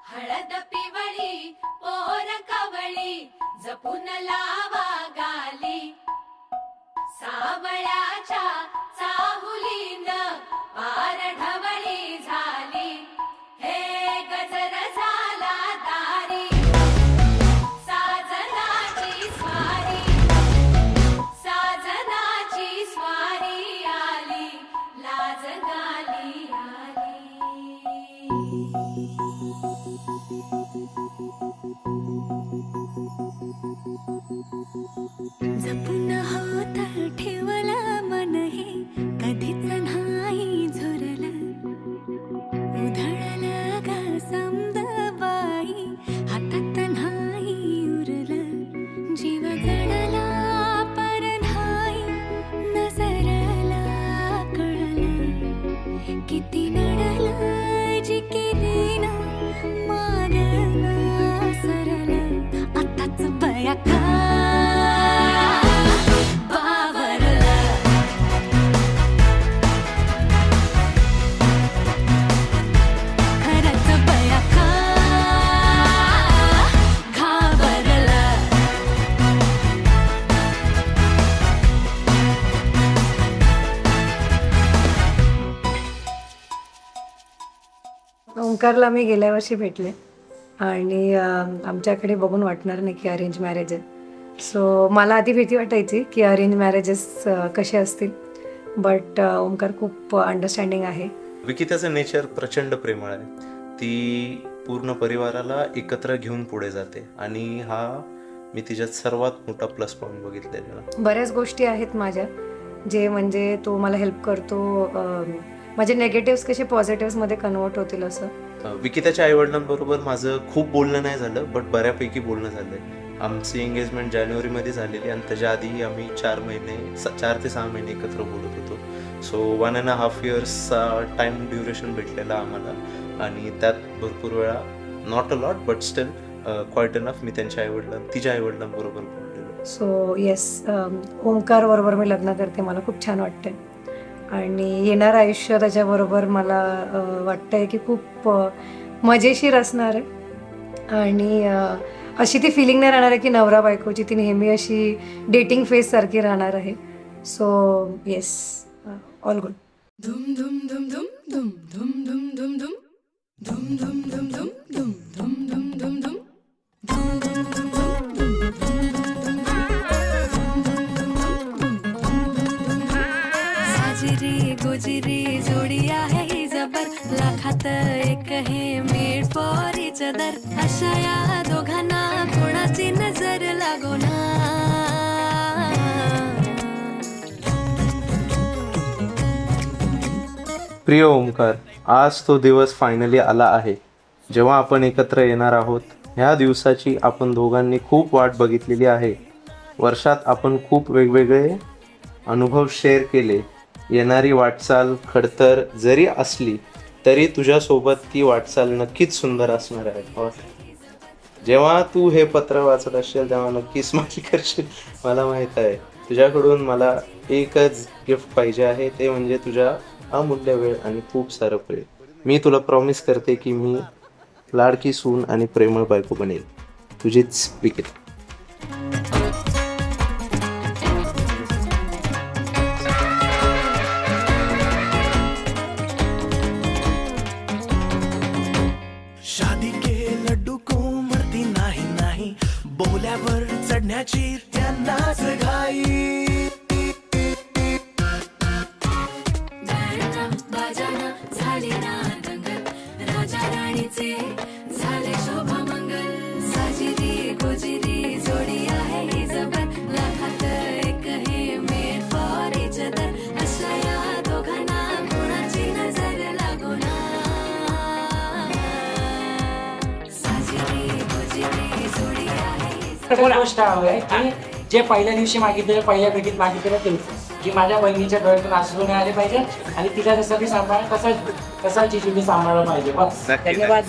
हळद पिवळी पोर कवळी जपून लावा गाली सावळ्याच्या चाहुलीन पार ढवळी झाली हे गजर झाला दारी साजनाची स्वारी आली लाज गाली जपून होत ठेवला मन हे कधीच नाही झुरलं उधळलं ग समद बाई हातात नाही उरलं जीव जडला पर नाही नजरला कळलं किती नडलं जी केली ना मागना सरलं आताच बया का ओंकारला मी गेल्या वर्षी भेटले आणि आमच्याकडे बघून वाटणार नाही की अरेंज मॅरेज आहे. सो मला आधी भीती वाटायची की अरेंज मॅरेजेस कसे असतील, बट ओंकार खूप अंडरस्टँडिंग आहे. विकिताचं नेचर प्रचंड प्रेमळ आहे. ती पूर्ण परिवाराला एकत्र घेऊन पुढे जाते आणि हा मी तिच्यात सर्वात मोठा प्लस पॉईंट बघितलेला. बऱ्याच गोष्टी आहेत माझ्या जे म्हणजे तो मला हेल्प करतो, माझे नेगेटिव्ह कसे पॉझिटिव्हमध्ये कन्वर्ट होतील असं. विकिताच्या आईवडिलांबरोबर माझं खूप बोलणं नाही झालं, बट बऱ्यापैकी बोलणं झालंय. आमची एंगेजमेंट जानेवारीमध्ये झालेली आणि त्याच्या आधीही आम्ही 4 ते 6 महिने एकत्र बोलत होतो. सो 1.5 इयर्सचा टाइम ड्युरेशन भेटलेला आम्हाला आणि त्यात भरपूर वेळा not a lot but still quite enough मी तिच्या आईवडिलांबरोबर बोललेलो. सो येस, ओंकार बरोबर मी लग्न करते, मला खूप छान वाटतंय आणि येणारं आयुष्य त्याच्याबरोबर मला वाटतंय की खूप मजेशीर असणार आहे आणि अशी ती फिलिंग नाही राहणार आहे की नवरा बायकोची, ती नेहमी अशी डेटिंग फेज सारखी राहणार आहे. So yes, all good. धुम धुम धुम धुम धुम धुम धुम धुम धुम धुम धुम धुम धुम धुम धुम धुम धुम धुम गोजिरी जोडी आहे जबर, लाखात एक हे मेड फॉर इच अदर. अशा या दोघांना कोणाची नजर लागो ना. प्रिय ओंकार, आज तो दिवस फायनली आला आहे जेव्हा आपण एकत्र येणार आहोत. ह्या दिवसाची आपण दोघांनी खूप वाट बघितलेली आहे. वर्षात आपण खूप वेगवेगळे अनुभव शेअर केले. येणारी वाटचाल खडतर जरी असली तरी तुझ्यासोबत ती वाटचाल नक्कीच सुंदर असणार आहे. जेव्हा तू हे पत्र वाचत असशील तेव्हा नक्की स्माइल करशील. मला माहीत आहे तुझ्याकडून मला एकच गिफ्ट पाहिजे आहे, ते म्हणजे तुझ्या अमूल्य वेळ आणि खूप सारं प्रेम. मी तुला प्रॉमिस करते की मी लाडकी सून आणि प्रेमळ बायको बनेल. तुझीच विकिता. शादी के लड्डू को मरती नाही नाही, बोल्यावर चढण्याची त्यांनाच घाई. बाजाना झाली ना दंगल, राजा राणीचे झाले शोभा मंगल. साजिरी गोजिरी जोडी आहे जबर, लाखात एक हे मेड फॉर इच अदर. अशा या दोघांना कोणाची नजर लागो ना. साजिरी गोजिरी जोडी आहे. गोष्ट आहे की जे पहिल्या दिवशी मागितलेलं, पहिल्या भेटीत मागितलेलं तेच की माझ्या बहिणीच्या डोळ्यातून अश्रू नाही आले पाहिजे आणि तिला जसं मी सांभाळ तसाच चिजू मी सांभाळलं पाहिजे. बस धन्यवाद.